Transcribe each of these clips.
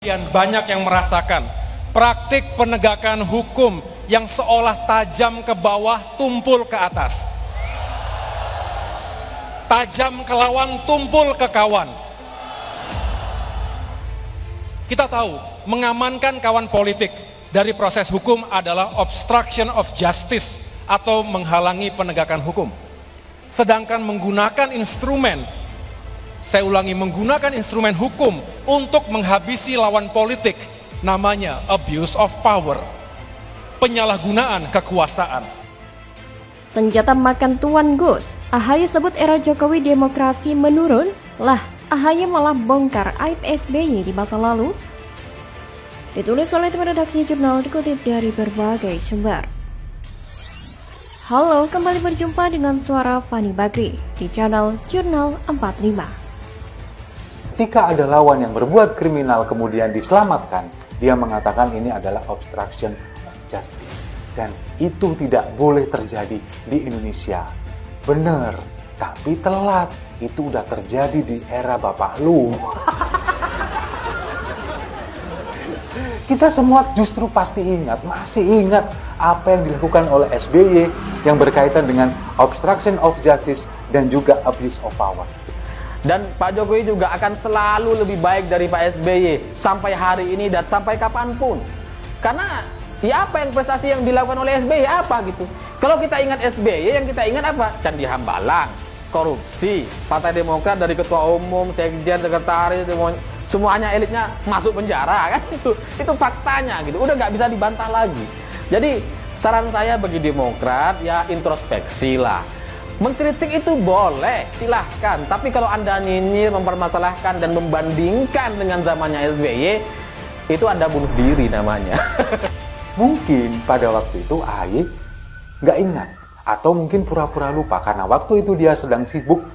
Banyak yang merasakan praktik penegakan hukum yang seolah tajam ke bawah, tumpul ke atas. Tajam ke lawan, tumpul ke kawan. Kita tahu, mengamankan kawan politik dari proses hukum adalah obstruction of justice atau menghalangi penegakan hukum. Sedangkan menggunakan instrumen, saya ulangi, menggunakan instrumen hukum untuk menghabisi lawan politik, namanya abuse of power, penyalahgunaan kekuasaan. Senjata makan Tuan Gus, AHY sebut era Jokowi demokrasi menurun, lah AHY malah bongkar aib SBY di masa lalu. Ditulis oleh tim redaksi jurnal, dikutip dari berbagai sumber. Halo, kembali berjumpa dengan suara Fani Bakri di channel Jurnal 45. Ketika ada lawan yang berbuat kriminal kemudian diselamatkan, dia mengatakan ini adalah obstruction of justice. Dan itu tidak boleh terjadi di Indonesia. Bener, tapi telat. Itu udah terjadi di era bapak lu. Kita semua justru pasti masih ingat apa yang dilakukan oleh SBY yang berkaitan dengan obstruction of justice dan juga abuse of power. Dan Pak Jokowi juga akan selalu lebih baik dari Pak SBY sampai hari ini dan sampai kapanpun. Karena ya apa yang prestasi yang dilakukan oleh SBY apa gitu. Kalau kita ingat SBY, yang kita ingat apa? Candi Hambalang, korupsi, Partai Demokrat dari ketua umum, sekjen, sekretaris, semuanya elitnya masuk penjara kan, itu faktanya gitu. Udah nggak bisa dibantah lagi. Jadi saran saya bagi Demokrat ya introspeksi lah. Mengkritik itu boleh, silahkan. Tapi kalau Anda nyinyir, mempermasalahkan dan membandingkan dengan zamannya SBY, itu Anda bunuh diri namanya. Mungkin pada waktu itu AHY nggak ingat. Atau mungkin pura-pura lupa karena waktu itu dia sedang sibuk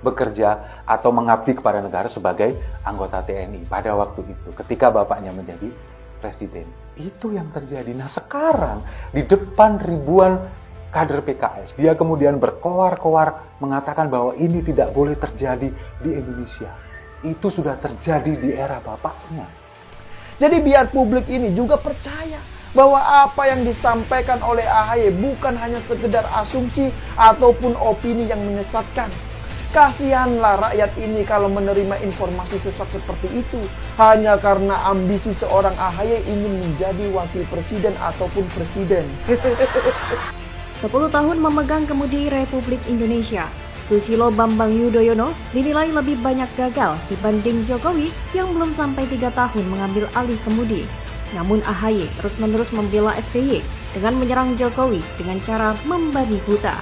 bekerja atau mengabdi kepada negara sebagai anggota TNI pada waktu itu ketika bapaknya menjadi presiden. Itu yang terjadi. Nah sekarang di depan ribuan kader PKS, dia kemudian berkoar-koar mengatakan bahwa ini tidak boleh terjadi di Indonesia. Itu sudah terjadi di era bapaknya. Jadi biar publik ini juga percaya bahwa apa yang disampaikan oleh AHY bukan hanya sekedar asumsi ataupun opini yang menyesatkan. Kasihanlah rakyat ini kalau menerima informasi sesat seperti itu hanya karena ambisi seorang AHY ingin menjadi wakil presiden ataupun presiden. 10 tahun memegang kemudi Republik Indonesia, Susilo Bambang Yudhoyono dinilai lebih banyak gagal dibanding Jokowi yang belum sampai 3 tahun mengambil alih kemudi. Namun AHY terus-menerus membela SBY dengan menyerang Jokowi dengan cara membabi buta.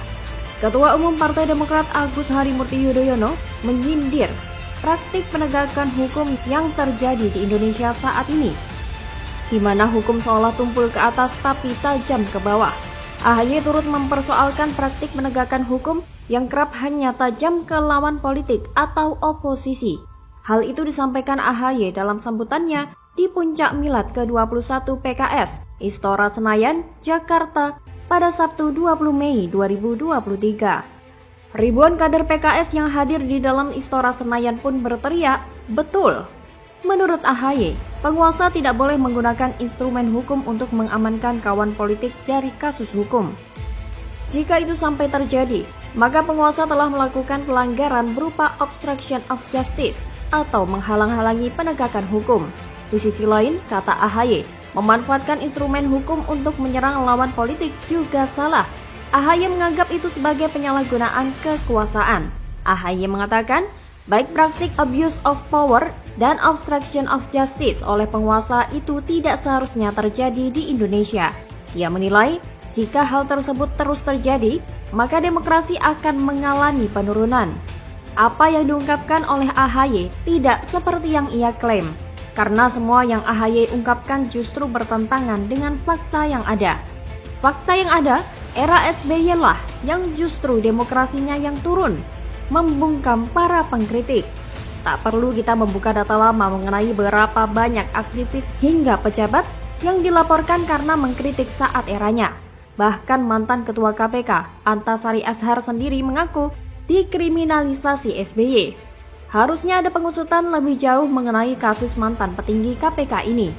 Ketua Umum Partai Demokrat Agus Harimurti Yudhoyono menyindir praktik penegakan hukum yang terjadi di Indonesia saat ini, di mana hukum seolah tumpul ke atas tapi tajam ke bawah. AHY turut mempersoalkan praktik penegakan hukum yang kerap hanya tajam ke lawan politik atau oposisi. Hal itu disampaikan AHY dalam sambutannya di Puncak Milad ke-21 PKS, Istora Senayan, Jakarta, pada Sabtu 20 Mei 2023. Ribuan kader PKS yang hadir di dalam Istora Senayan pun berteriak, "Betul!" Menurut AHY, penguasa tidak boleh menggunakan instrumen hukum untuk mengamankan kawan politik dari kasus hukum. Jika itu sampai terjadi, maka penguasa telah melakukan pelanggaran berupa obstruction of justice atau menghalang-halangi penegakan hukum. Di sisi lain, kata AHY, memanfaatkan instrumen hukum untuk menyerang lawan politik juga salah. AHY menganggap itu sebagai penyalahgunaan kekuasaan. AHY mengatakan, baik praktik abuse of power dan obstruction of justice oleh penguasa itu tidak seharusnya terjadi di Indonesia. Ia menilai, jika hal tersebut terus terjadi, maka demokrasi akan mengalami penurunan. Apa yang diungkapkan oleh AHY tidak seperti yang ia klaim, karena semua yang AHY ungkapkan justru bertentangan dengan fakta yang ada. Fakta yang ada, era SBY lah yang justru demokrasinya yang turun, membungkam para pengkritik. Tak perlu kita membuka data lama mengenai berapa banyak aktivis hingga pejabat yang dilaporkan karena mengkritik saat eranya. Bahkan mantan Ketua KPK, Antasari Ashar sendiri mengaku dikriminalisasi SBY. Harusnya ada pengusutan lebih jauh mengenai kasus mantan petinggi KPK ini.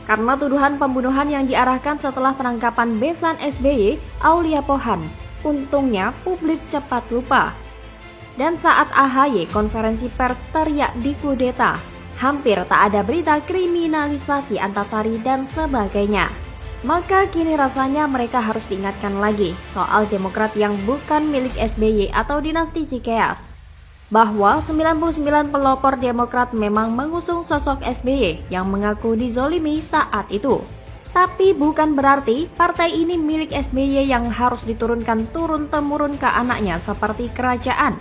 Karena tuduhan pembunuhan yang diarahkan setelah penangkapan besan SBY, Aulia Pohan, untungnya publik cepat lupa. Dan saat AHY konferensi pers teriak dikudeta, hampir tak ada berita kriminalisasi Antasari dan sebagainya. Maka kini rasanya mereka harus diingatkan lagi soal Demokrat yang bukan milik SBY atau dinasti Cikeas. Bahwa 99 pelopor Demokrat memang mengusung sosok SBY yang mengaku dizolimi saat itu. Tapi bukan berarti partai ini milik SBY yang harus diturunkan turun-temurun ke anaknya seperti kerajaan.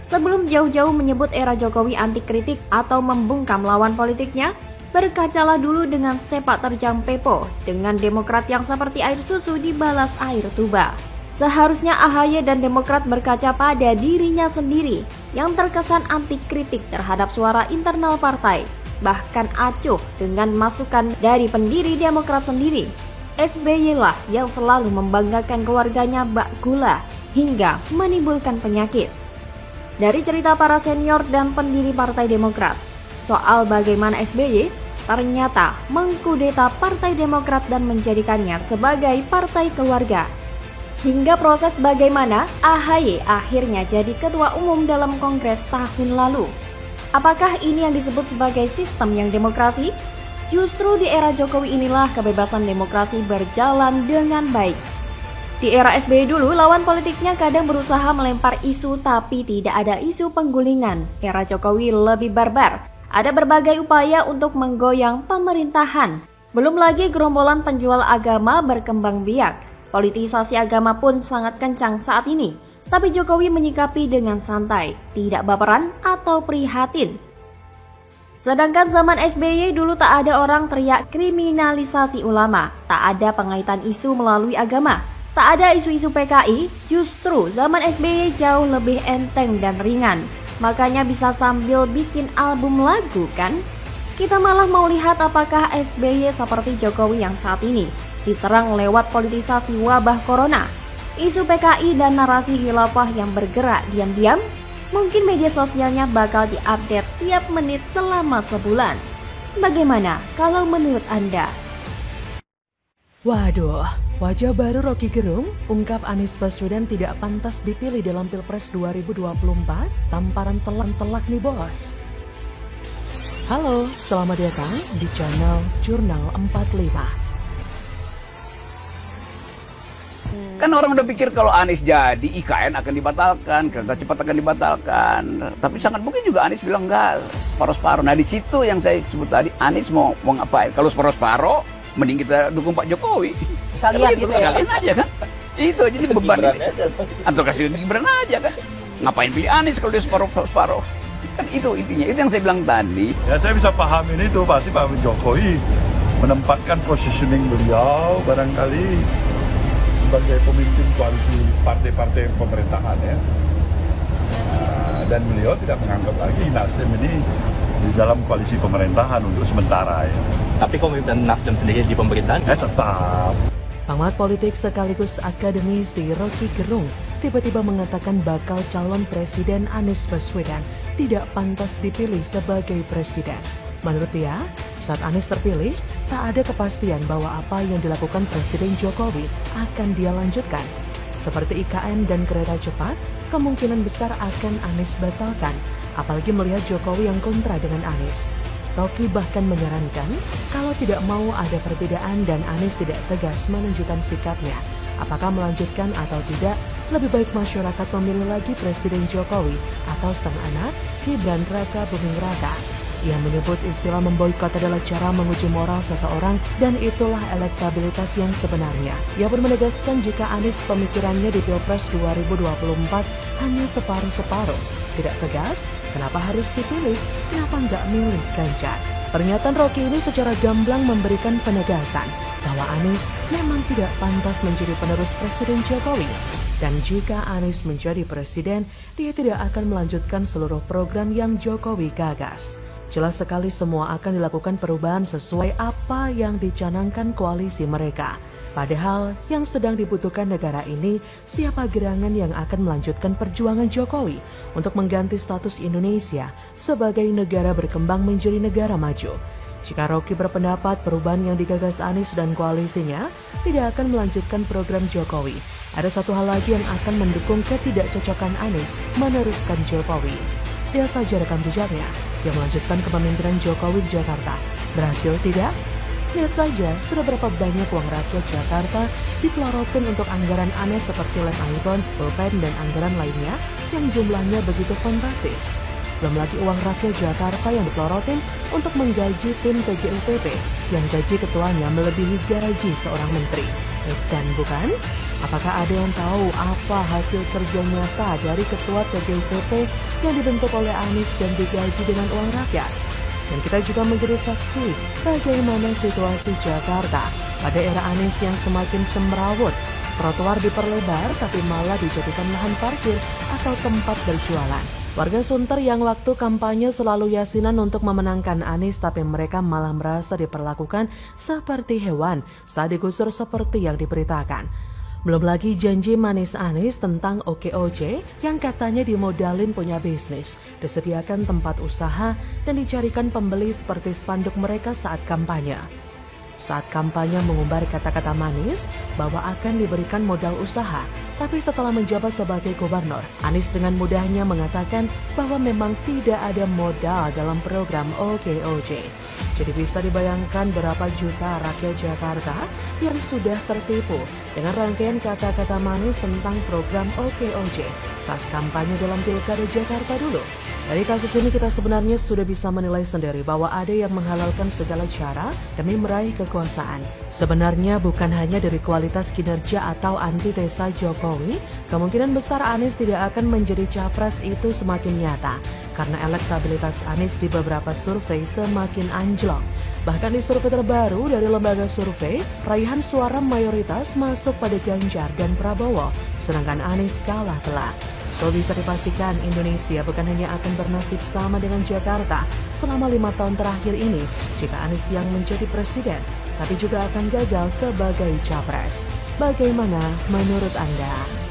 Sebelum jauh-jauh menyebut era Jokowi anti kritik atau membungkam lawan politiknya, berkacalah dulu dengan sepak terjang Pepo dengan Demokrat yang seperti air susu dibalas air tuba. Seharusnya AHY dan Demokrat berkaca pada dirinya sendiri yang terkesan anti kritik terhadap suara internal partai, bahkan acuh dengan masukan dari pendiri Demokrat sendiri. SBY lah yang selalu membanggakan keluarganya bak gula hingga menimbulkan penyakit. Dari cerita para senior dan pendiri Partai Demokrat soal bagaimana SBY ternyata mengkudeta Partai Demokrat dan menjadikannya sebagai partai keluarga. Hingga proses bagaimana AHY akhirnya jadi ketua umum dalam kongres tahun lalu. Apakah ini yang disebut sebagai sistem yang demokrasi? Justru di era Jokowi inilah kebebasan demokrasi berjalan dengan baik. Di era SBY dulu, lawan politiknya kadang berusaha melempar isu tapi tidak ada isu penggulingan. Era Jokowi lebih barbar. Ada berbagai upaya untuk menggoyang pemerintahan. Belum lagi gerombolan penjual agama berkembang biak. Politisasi agama pun sangat kencang saat ini. Tapi Jokowi menyikapi dengan santai, tidak baperan atau prihatin. Sedangkan zaman SBY dulu tak ada orang teriak kriminalisasi ulama, tak ada pengaitan isu melalui agama, tak ada isu-isu PKI, justru zaman SBY jauh lebih enteng dan ringan. Makanya bisa sambil bikin album lagu kan? Kita malah mau lihat apakah SBY seperti Jokowi yang saat ini diserang lewat politisasi wabah corona, isu PKI dan narasi khilafah yang bergerak diam-diam. Mungkin media sosialnya bakal diupdate tiap menit selama sebulan. Bagaimana kalau menurut Anda? Waduh, wajah baru Rocky Gerung ungkap Anies Baswedan tidak pantas dipilih dalam Pilpres 2024, tamparan telak nih bos. Halo, selamat datang di channel Jurnal 45. Kan orang udah pikir kalau Anies jadi IKN akan dibatalkan, kereta cepat akan dibatalkan. Tapi sangat mungkin juga Anies bilang enggak, separuh-separuh. Nah di situ yang saya sebut tadi, Anies mau ngapain? Kalau separuh-separuh, mending kita dukung Pak Jokowi. Sekalian gitu ya? Sekalian aja kan. Itu jadi beban. Atau kasih Gibran aja kan. Ngapain pilih Anies kalau dia separuh-separuh? Kan itu intinya, itu yang saya bilang tadi. Ya saya bisa pahamin itu, pasti Pak Jokowi menempatkan positioning beliau barangkali sebagai pemimpin koalisi partai-partai pemerintahan ya. Dan beliau tidak menganggap lagi Nasdem ini di dalam koalisi pemerintahan untuk sementara ya. Tapi komitmen Nasdem sendiri di pemerintahan? Ya tetap. Pengamat politik sekaligus akademisi Rocky Gerung tiba-tiba mengatakan bakal calon presiden Anies Baswedan tidak pantas dipilih sebagai presiden. Menurut dia, saat Anies terpilih, tak ada kepastian bahwa apa yang dilakukan Presiden Jokowi akan dia lanjutkan. Seperti IKN dan kereta cepat, kemungkinan besar akan Anies batalkan, apalagi melihat Jokowi yang kontra dengan Anies. Rocky bahkan menyarankan kalau tidak mau ada perbedaan dan Anies tidak tegas menunjukkan sikapnya, apakah melanjutkan atau tidak, lebih baik masyarakat memilih lagi Presiden Jokowi atau sang anak Gibran Raka Buming Raka. Ia menyebut istilah memboikot adalah cara menguji moral seseorang dan itulah elektabilitas yang sebenarnya. Ia pun menegaskan jika Anies pemikirannya di Pilpres 2024 hanya separuh-separuh. Tidak tegas, kenapa harus dipilih? Kenapa nggak milih Ganjar? Pernyataan Rocky ini secara gamblang memberikan penegasan bahwa Anies memang tidak pantas menjadi penerus Presiden Jokowi. Dan jika Anies menjadi presiden, dia tidak akan melanjutkan seluruh program yang Jokowi gagas. Jelas sekali semua akan dilakukan perubahan sesuai apa yang dicanangkan koalisi mereka. Padahal yang sedang dibutuhkan negara ini siapa gerangan yang akan melanjutkan perjuangan Jokowi untuk mengganti status Indonesia sebagai negara berkembang menjadi negara maju. Jika Rocky berpendapat perubahan yang digagas Anies dan koalisinya tidak akan melanjutkan program Jokowi, ada satu hal lagi yang akan mendukung ketidakcocokan Anies meneruskan Jokowi. Lihat saja rekam jejaknya yang melanjutkan kepemimpinan Jokowi di Jakarta. Berhasil tidak? Lihat saja sudah berapa banyak uang rakyat Jakarta dipelorotin untuk anggaran aneh seperti lem iPhone, pulpen, dan anggaran lainnya yang jumlahnya begitu fantastis. Belum lagi uang rakyat Jakarta yang dipelorotin untuk menggaji tim TGUPP yang gaji ketuanya melebihi gaji seorang menteri. Dan bukan? Apakah ada yang tahu apa hasil kerja nyata dari ketua TGUPP yang dibentuk oleh Anies dan digaji dengan uang rakyat? Dan kita juga menjadi saksi bagaimana situasi Jakarta pada era Anies yang semakin semrawut. Trotoar diperlebar tapi malah dijadikan lahan parkir atau tempat berjualan. Warga Sunter yang waktu kampanye selalu yasinan untuk memenangkan Anies tapi mereka malah merasa diperlakukan seperti hewan saat digusur seperti yang diberitakan. Belum lagi janji manis Anies tentang OKOJ yang katanya dimodalin punya bisnis, disediakan tempat usaha, dan dicarikan pembeli seperti spanduk mereka saat kampanye. Saat kampanye mengumbar kata-kata manis bahwa akan diberikan modal usaha, tapi setelah menjabat sebagai gubernur, Anies dengan mudahnya mengatakan bahwa memang tidak ada modal dalam program OKOJ. Jadi bisa dibayangkan berapa juta rakyat Jakarta yang sudah tertipu dengan rangkaian kata-kata manis tentang program OKOJ saat kampanye dalam Pilkada Jakarta dulu. Dari kasus ini kita sebenarnya sudah bisa menilai sendiri bahwa ada yang menghalalkan segala cara demi meraih kekuasaan. Sebenarnya bukan hanya dari kualitas kinerja atau antitesa Jokowi, kemungkinan besar Anies tidak akan menjadi capres itu semakin nyata. Karena elektabilitas Anies di beberapa survei semakin anjlok. Bahkan di survei terbaru dari lembaga survei, raihan suara mayoritas masuk pada Ganjar dan Prabowo, sedangkan Anies kalah telak. So bisa dipastikan Indonesia bukan hanya akan bernasib sama dengan Jakarta selama 5 tahun terakhir ini jika Anies yang menjadi presiden, tapi juga akan gagal sebagai capres. Bagaimana menurut Anda?